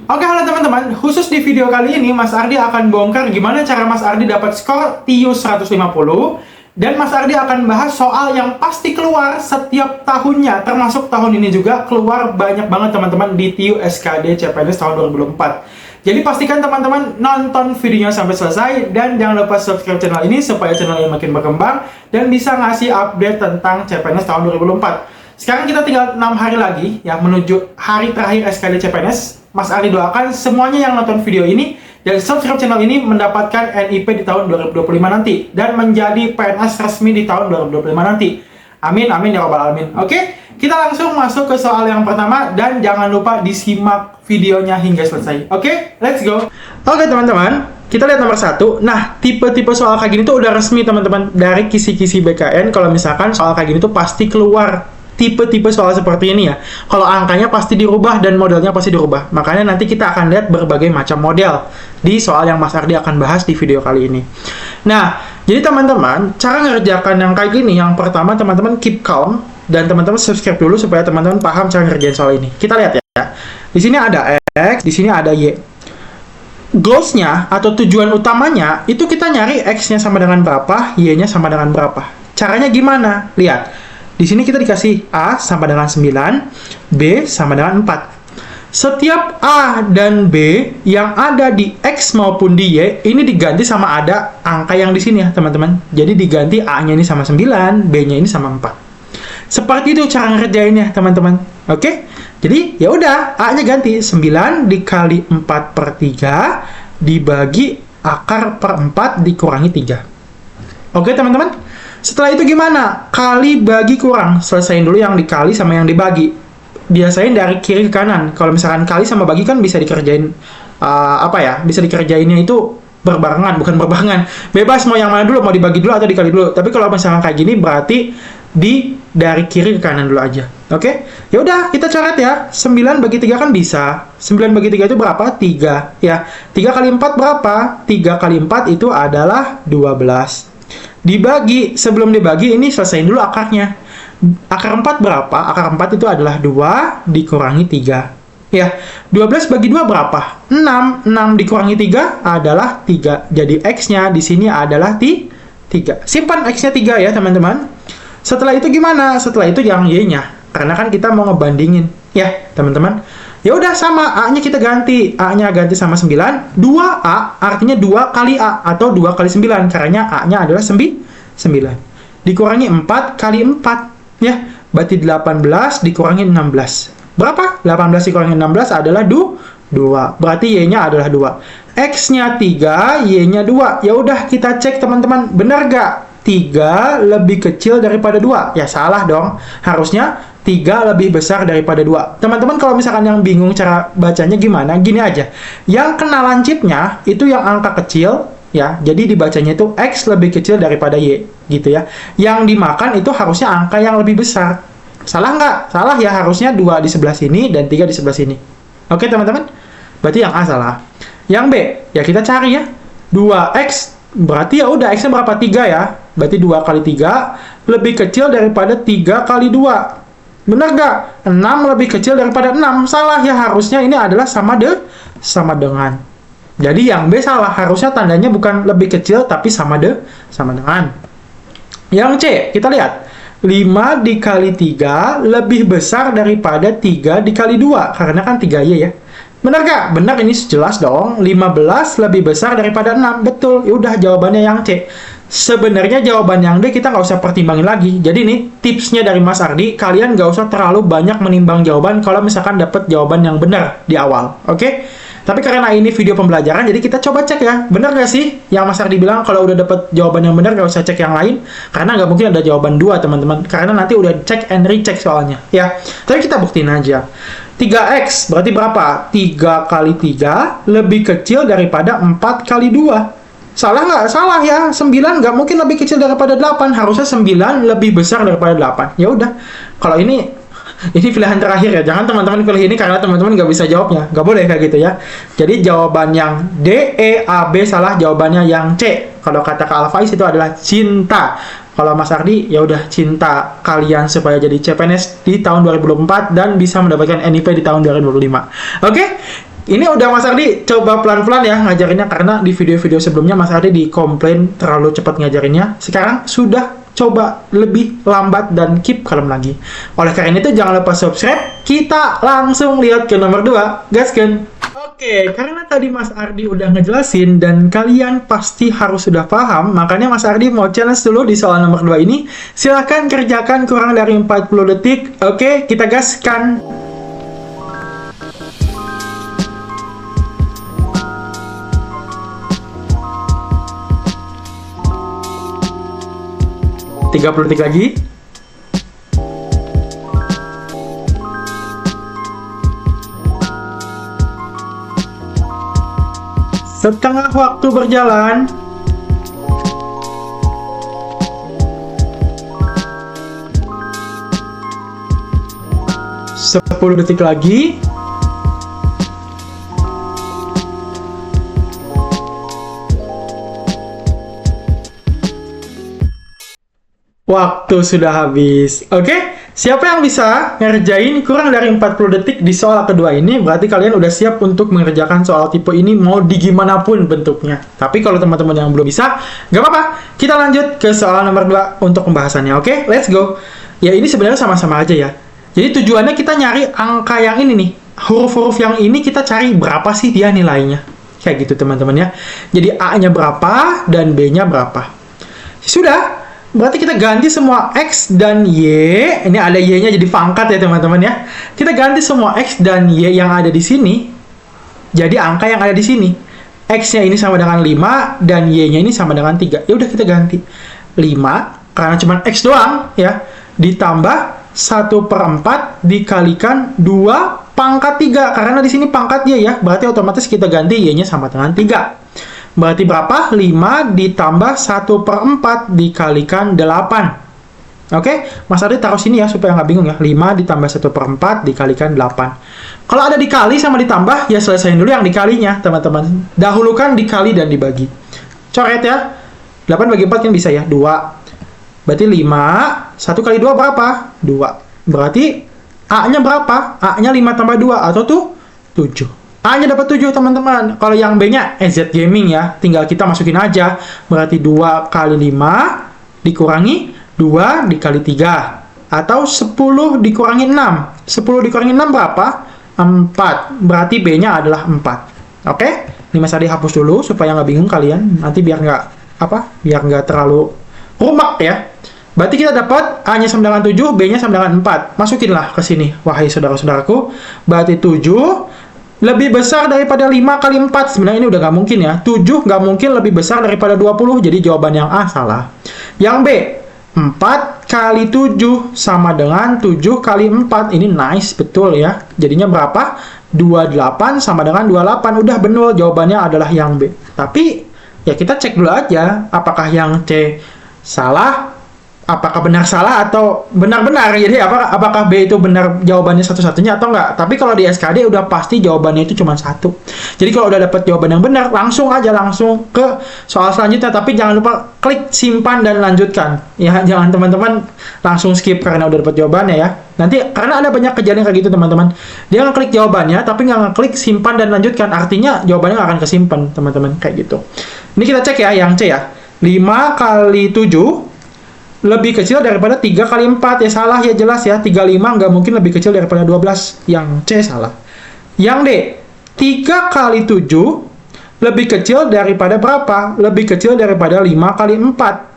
Oke, halo teman-teman. Khusus di video kali ini, Mas Ardi akan bongkar gimana cara Mas Ardi dapat skor TIU 150. Dan Mas Ardi akan bahas soal yang pasti keluar setiap tahunnya. Termasuk tahun ini juga keluar banyak banget teman-teman di TIU SKD CPNS tahun 2024. Jadi pastikan teman-teman nonton videonya sampai selesai. Dan jangan lupa subscribe channel ini supaya channel ini makin berkembang. Dan bisa ngasih update tentang CPNS tahun 2024. Sekarang kita tinggal 6 hari lagi ya menuju hari terakhir SKD CPNS. Mas Ardi doakan semuanya yang nonton video ini dan subscribe channel ini mendapatkan NIP di tahun 2025 nanti dan menjadi PNS resmi di tahun 2025 nanti. Amin, amin ya robbal alamin. Oke, kita langsung masuk ke soal yang pertama dan jangan lupa disimak videonya hingga selesai. Oke, let's go. Oke teman-teman, kita lihat nomor 1. Nah, tipe-tipe soal kayak gini tuh udah resmi teman-teman dari kisi-kisi BKN. Kalau misalkan soal kayak gini tuh pasti keluar tipe-tipe soal seperti ini ya. Kalau angkanya pasti dirubah dan modelnya pasti dirubah. Makanya nanti kita akan lihat berbagai macam model di soal yang Mas Ardi akan bahas di video kali ini. Nah, jadi teman-teman, cara ngerjakan yang kayak gini, yang pertama teman-teman keep calm dan teman-teman subscribe dulu supaya teman-teman paham cara ngerjain soal ini. Kita lihat ya. Di sini ada X, di sini ada Y. Goals-nya atau tujuan utamanya itu kita nyari X-nya sama dengan berapa, Y-nya sama dengan berapa. Caranya gimana? Lihat. Di sini kita dikasih A sama dengan 9, B sama dengan 4. Setiap A dan B yang ada di X maupun di Y, ini diganti sama ada angka yang di sini ya, teman-teman. Jadi diganti A-nya ini sama 9, B-nya ini sama 4. Seperti itu cara ngerjainnya, teman-teman. Oke? Jadi, ya udah, A-nya ganti 9 dikali 4 per 3 dibagi akar per 4 dikurangi 3. Oke, teman-teman? Setelah itu gimana? Kali bagi kurang. Selesaiin dulu yang dikali sama yang dibagi. Biasain dari kiri ke kanan. Kalau misalkan kali sama bagi kan bisa dikerjain bisa dikerjainnya itu berbarengan, bukan berbarengan. Bebas mau yang mana dulu, mau dibagi dulu atau dikali dulu. Tapi kalau misalkan kayak gini berarti dari kiri ke kanan dulu aja. Oke? Ya udah, kita coret ya. 9 bagi 3 kan bisa. 9 bagi 3 itu berapa? 3. Ya. 3 kali 4 berapa? 3 kali 4 itu adalah 12. Dibagi, sebelum dibagi ini selesaiin dulu akarnya. Akar 4 berapa? Akar 4 itu adalah 2 dikurangi 3. Ya, 12 bagi 2 berapa? 6. 6 dikurangi 3 adalah 3. Jadi X-nya di sini adalah 3. Simpan X-nya 3 ya, teman-teman. Setelah itu gimana? Setelah itu yang Y-nya. Karena kan kita mau ngebandingin. Ya, teman-teman. Ya udah sama, A-nya kita ganti. A-nya ganti sama 9. 2A artinya 2 kali A atau 2 kali 9 karena A-nya adalah 9. Dikurangi 4 kali 4 ya. Berarti 18 dikurangi 16. Berapa? 18 dikurangi 16 adalah 2. Berarti Y-nya adalah 2. X-nya 3, Y-nya 2. Ya udah kita cek teman-teman, benar gak? 3 lebih kecil daripada 2. Ya salah dong. Harusnya 3 lebih besar daripada 2. Teman-teman kalau misalkan yang bingung cara bacanya gimana, gini aja. Yang kena lancipnya itu yang angka kecil ya. Jadi dibacanya itu X lebih kecil daripada Y gitu ya. Yang dimakan itu harusnya angka yang lebih besar. Salah nggak? Salah ya, harusnya 2 di sebelah sini dan 3 di sebelah sini. Oke teman-teman? Berarti yang A salah. Yang B, ya kita cari ya. 2X berarti ya udah X-nya berapa? 3 ya. Berarti 2 kali 3 lebih kecil daripada 3 kali 2. Benar nggak? 6 lebih kecil daripada 6. Salah ya, harusnya ini adalah sama dengan. Jadi yang B salah, harusnya tandanya bukan lebih kecil tapi sama dengan. Yang C, kita lihat. 5 dikali 3 lebih besar daripada 3 dikali 2. Karena kan 3Y ya. Benar nggak? Benar, ini jelas dong. 15 lebih besar daripada 6. Betul. Ya udah, jawabannya yang C. Sebenarnya jawaban yang D kita nggak usah pertimbangin lagi. Jadi nih tipsnya dari Mas Ardi, kalian nggak usah terlalu banyak menimbang jawaban kalau misalkan dapat jawaban yang benar di awal. Oke? Tapi karena ini video pembelajaran, jadi kita coba cek ya. Benar nggak sih yang Mas Ardi bilang kalau udah dapat jawaban yang benar nggak usah cek yang lain? Karena nggak mungkin ada jawaban 2 teman-teman. Karena nanti udah check and recheck soalnya. Ya, tapi kita buktiin aja. 3X berarti berapa? 3 kali 3 lebih kecil daripada 4 kali 2. Salah nggak? Salah ya. 9 nggak mungkin lebih kecil daripada 8. Harusnya 9 lebih besar daripada 8. Ya udah. Kalau ini pilihan terakhir ya. Jangan teman-teman pilih ini karena teman-teman nggak bisa jawabnya. Nggak boleh kayak gitu ya. Jadi jawaban yang D, E, A, B salah. Jawabannya yang C. Kalau kata Kak Alfaiz itu adalah cinta. Kalau Mas Ardi, ya udah cinta kalian supaya jadi CPNS di tahun 2024 dan bisa mendapatkan NIP di tahun 2025. Oke? Ini udah Mas Ardi coba pelan-pelan ya ngajarinnya, karena di video-video sebelumnya Mas Ardi dikomplain terlalu cepat ngajarinnya. Sekarang sudah coba lebih lambat dan keep kalem lagi. Oleh karena itu jangan lupa subscribe. Kita langsung lihat ke nomor 2. Gaskan. Oke, karena tadi Mas Ardi udah ngejelasin dan kalian pasti harus sudah paham, makanya Mas Ardi mau challenge dulu di soal nomor 2 ini. Silahkan kerjakan kurang dari 40 detik. Oke, kita gaskan. Tiga puluh detik lagi. Setengah waktu berjalan. 10 detik lagi. Waktu sudah habis. Oke, siapa yang bisa ngerjain kurang dari 40 detik di soal kedua ini, berarti kalian udah siap untuk mengerjakan soal tipe ini mau di gimana pun bentuknya. Tapi kalau teman-teman yang belum bisa, gak apa-apa. Kita lanjut ke soal nomor 2 untuk pembahasannya. Oke, let's go. Ya, ini sebenarnya sama-sama aja ya. Jadi tujuannya kita nyari angka yang ini nih. Huruf-huruf yang ini kita cari berapa sih dia nilainya. Kayak gitu teman-teman ya. Jadi A-nya berapa dan B-nya berapa. Sudah. Berarti kita ganti semua X dan Y. Ini ada Y-nya jadi pangkat ya teman-teman ya. Kita ganti semua X dan Y yang ada di sini jadi angka yang ada di sini. X-nya ini sama dengan 5 dan Y-nya ini sama dengan 3. Ya udah kita ganti 5 karena cuma X doang ya. Ditambah 1/4 dikalikan 2 pangkat 3 karena di sini pangkat Y ya. Berarti otomatis kita ganti Y-nya sama dengan 3. Berarti berapa? 5 ditambah 1/4 dikalikan 8. Oke, Mas Ardi taruh sini ya supaya nggak bingung ya. 5 ditambah 1/4 dikalikan 8. Kalau ada dikali sama ditambah, ya selesaiin dulu yang dikalinya, teman-teman. Dahulukan dikali dan dibagi. Coret ya. 8 bagi 4 kan bisa ya, 2. Berarti 5, 1 kali 2 berapa? 2. Berarti A-nya berapa? A-nya 5 tambah 2, atau tuh 7. A-nya dapat 7 teman-teman. Kalau yang B-nya EZ Gaming ya, tinggal kita masukin aja. Berarti 2 kali 5 dikurangi 2 dikali 3. Atau 10 dikurangi 6. 10 dikurangi 6 berapa? 4. Berarti B-nya adalah 4. Oke? Ini Mas Adi hapus dulu supaya nggak bingung kalian. Nanti biar nggak terlalu rumak ya. Berarti kita dapat A-nya sama dengan 7, B-nya sama dengan 4. Masukinlah ke sini, wahai saudara-saudaraku. Berarti 7 lebih besar daripada 5 kali 4. Sebenarnya ini udah nggak mungkin ya. 7 nggak mungkin lebih besar daripada 20. Jadi jawaban yang A salah. Yang B, 4 kali 7 sama dengan 7 kali 4. Ini nice, betul ya. Jadinya berapa? 28 sama dengan 28. Udah benar, jawabannya adalah yang B. Tapi ya kita cek dulu aja. Apakah yang C salah? Apakah benar salah atau benar-benar. Jadi apakah B itu benar jawabannya satu-satunya atau enggak. Tapi kalau di SKD udah pasti jawabannya itu cuma satu. Jadi kalau udah dapat jawaban yang benar, langsung ke soal selanjutnya. Tapi jangan lupa klik simpan dan lanjutkan. Ya, jangan teman-teman langsung skip karena udah dapat jawabannya ya. Nanti karena ada banyak kejadian kayak gitu teman-teman. Dia ngeklik jawabannya tapi nggak ngeklik simpan dan lanjutkan. Artinya jawabannya nggak akan kesimpan teman-teman, kayak gitu. Ini kita cek ya yang C ya. 5 kali 7 lebih kecil daripada 3 kali 4. Ya salah ya, jelas ya. 35 nggak mungkin lebih kecil daripada 12. Yang C salah. Yang D, 3 kali 7 lebih kecil daripada berapa? Lebih kecil daripada 5 kali 4.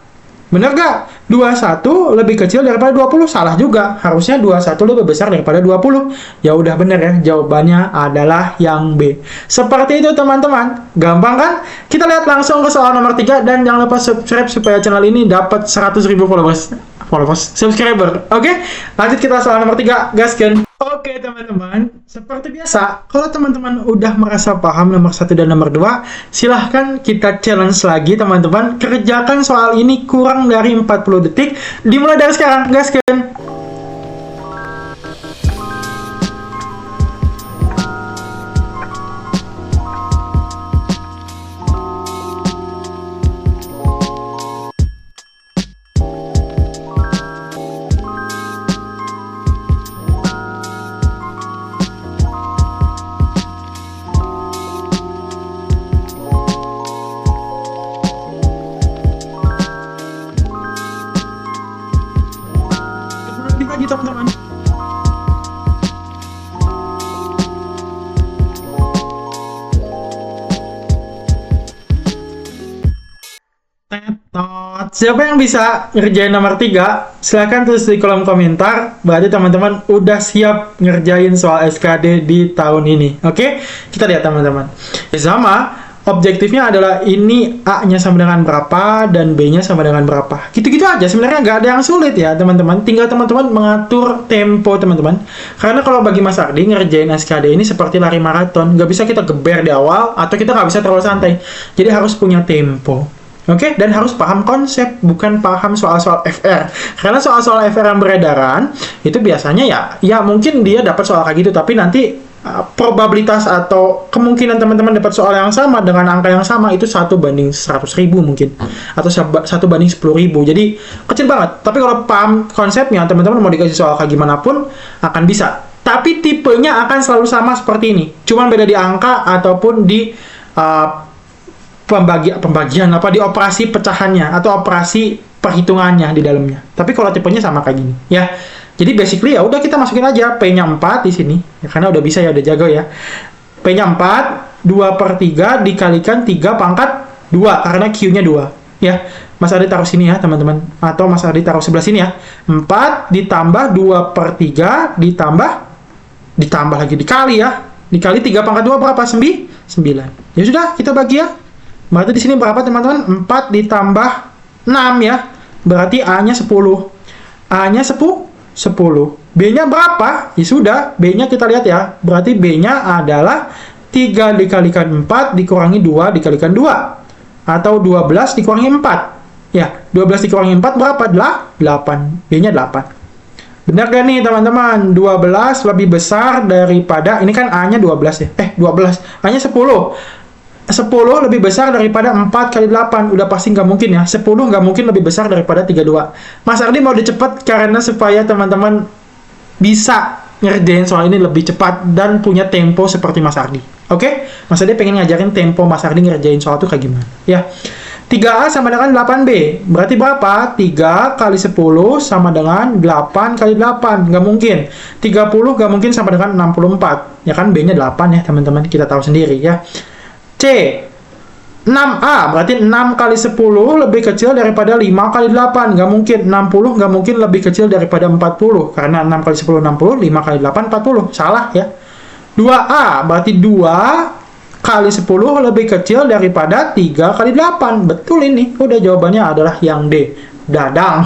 Bener nggak? 21 lebih kecil daripada 20. Salah juga. Harusnya 21 lebih besar daripada 20. Ya udah bener ya. Jawabannya adalah yang B. Seperti itu teman-teman. Gampang kan? Kita lihat langsung ke soal nomor 3. Dan jangan lupa subscribe supaya channel ini dapat 100.000 subscriber. Oke? Lanjut kita soal nomor 3. Gaskan. Oke teman-teman, seperti biasa, kalau teman-teman udah merasa paham nomor 1 dan nomor 2, silahkan kita challenge lagi teman-teman. Kerjakan soal ini kurang dari 40 detik. Dimulai dari sekarang, gaskan. Siapa yang bisa ngerjain nomor 3? Silahkan tulis di kolom komentar. Berarti teman-teman udah siap ngerjain soal SKD di tahun ini. Oke? Kita lihat teman-teman. Sama, objektifnya adalah ini A-nya sama dengan berapa dan B-nya sama dengan berapa. Gitu-gitu aja. Sebenarnya nggak ada yang sulit ya teman-teman. Tinggal teman-teman mengatur tempo teman-teman. Karena kalau bagi Mas Ardi ngerjain SKD ini seperti lari maraton. Nggak bisa kita geber di awal atau kita nggak bisa terlalu santai. Jadi harus punya tempo. Oke, dan harus paham konsep, bukan paham soal-soal FR. Karena soal-soal FR yang beredaran, itu biasanya ya mungkin dia dapat soal kayak gitu, tapi nanti probabilitas atau kemungkinan teman-teman dapat soal yang sama dengan angka yang sama itu 1/100.000 mungkin. Atau 1/10.000. Jadi, kecil banget. Tapi kalau paham konsepnya, teman-teman mau dikasih soal kayak gimana pun, akan bisa. Tapi tipenya akan selalu sama seperti ini. Cuman beda di angka ataupun di pembagian di operasi pecahannya atau operasi perhitungannya di dalamnya. Tapi kalau tipenya sama kayak gini, ya. Jadi basically ya udah kita masukin aja P-nya 4 di sini. Ya, karena udah bisa ya, udah jago ya. P-nya 4, 2/3 dikalikan 3 pangkat 2 karena Q-nya 2. Ya. Mas Ardi taruh sini ya, teman-teman. Atau Mas Ardi taruh sebelah sini ya. 4 ditambah 2/3 ditambah lagi dikali ya. Dikali 3 pangkat 2 berapa? 9. Ya sudah, kita bagi ya. Berarti di sini berapa teman-teman? 4 ditambah 6 ya. Berarti A-nya 10. A-nya 10. B-nya berapa? Ya sudah, B-nya kita lihat ya. Berarti B-nya adalah 3 dikalikan 4 dikurangi 2 dikalikan 2. Atau 12 dikurangi 4. Ya, 12 dikurangi 4 berapa? 8. B-nya 8. Benar gak nih teman-teman? 12 lebih besar daripada, ini kan A-nya 12 ya. 12. A-nya 10. 10 lebih besar daripada 4 kali 8. Udah pasti nggak mungkin ya. 10 nggak mungkin lebih besar daripada 32. Mas Ardi mau dicepat karena supaya teman-teman bisa ngerjain soal ini lebih cepat dan punya tempo seperti Mas Ardi. Oke? Mas Ardi pengen ngajarin tempo Mas Ardi ngerjain soal itu kayak gimana. Ya. 3A sama dengan 8B. Berarti berapa? 3 kali 10 sama dengan 8 kali 8. Nggak mungkin. 30 nggak mungkin sama dengan 64. Ya kan B-nya 8 ya teman-teman. Kita tahu sendiri ya. C, 6A, berarti 6 kali 10 lebih kecil daripada 5 kali 8. Nggak mungkin, 60 nggak mungkin lebih kecil daripada 40. Karena 6 kali 10, 60, 5 kali 8, 40. Salah ya. 2A, berarti 2 kali 10 lebih kecil daripada 3 kali 8. Betul ini, udah jawabannya adalah yang D. Dadang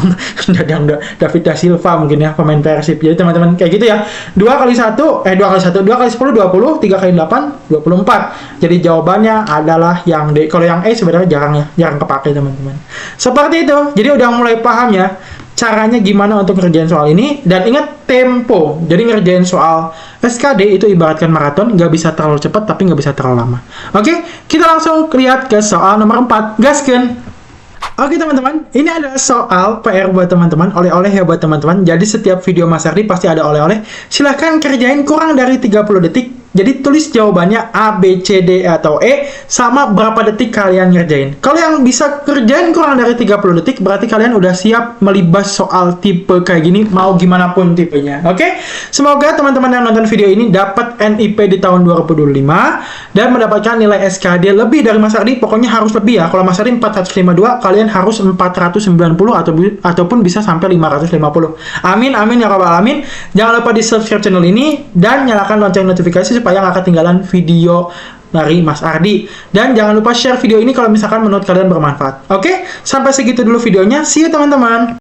David da Silva mungkin ya, pemain Persib. Jadi teman-teman kayak gitu ya. 2 kali 10 20, 3 kali 8 24. Jadi jawabannya adalah yang D. Kalau yang E sebenarnya jarang kepake teman-teman. Seperti itu. Jadi udah mulai paham ya caranya gimana untuk ngerjain soal ini, dan ingat tempo. Jadi ngerjain soal SKD itu ibaratkan maraton, nggak bisa terlalu cepat tapi nggak bisa terlalu lama. Oke, kita langsung lihat ke soal nomor 4. Gaskeun. Oke teman-teman, ini adalah soal PR buat teman-teman, oleh-oleh ya buat teman-teman. Jadi setiap video Mas Ardi pasti ada oleh-oleh. Silahkan kerjain kurang dari 30 detik. Jadi tulis jawabannya A, B, C, D, atau E sama berapa detik kalian ngerjain. Kalau yang bisa kerjain kurang dari 30 detik, berarti kalian udah siap melibas soal tipe kayak gini, mau gimana pun tipenya. Oke? Semoga teman-teman yang nonton video ini dapat NIP di tahun 2025 dan mendapatkan nilai SKD lebih dari Mas Ardi. Pokoknya harus lebih ya. Kalau Mas Ardi 452, kalian harus 490 ataupun bisa sampai 550. Amin, amin ya rabbal alamin. Jangan lupa di subscribe channel ini dan nyalakan lonceng notifikasi supaya nggak ketinggalan video dari Mas Ardi. Dan jangan lupa share video ini kalau misalkan menurut kalian bermanfaat. Oke, sampai segitu dulu videonya. See you teman-teman.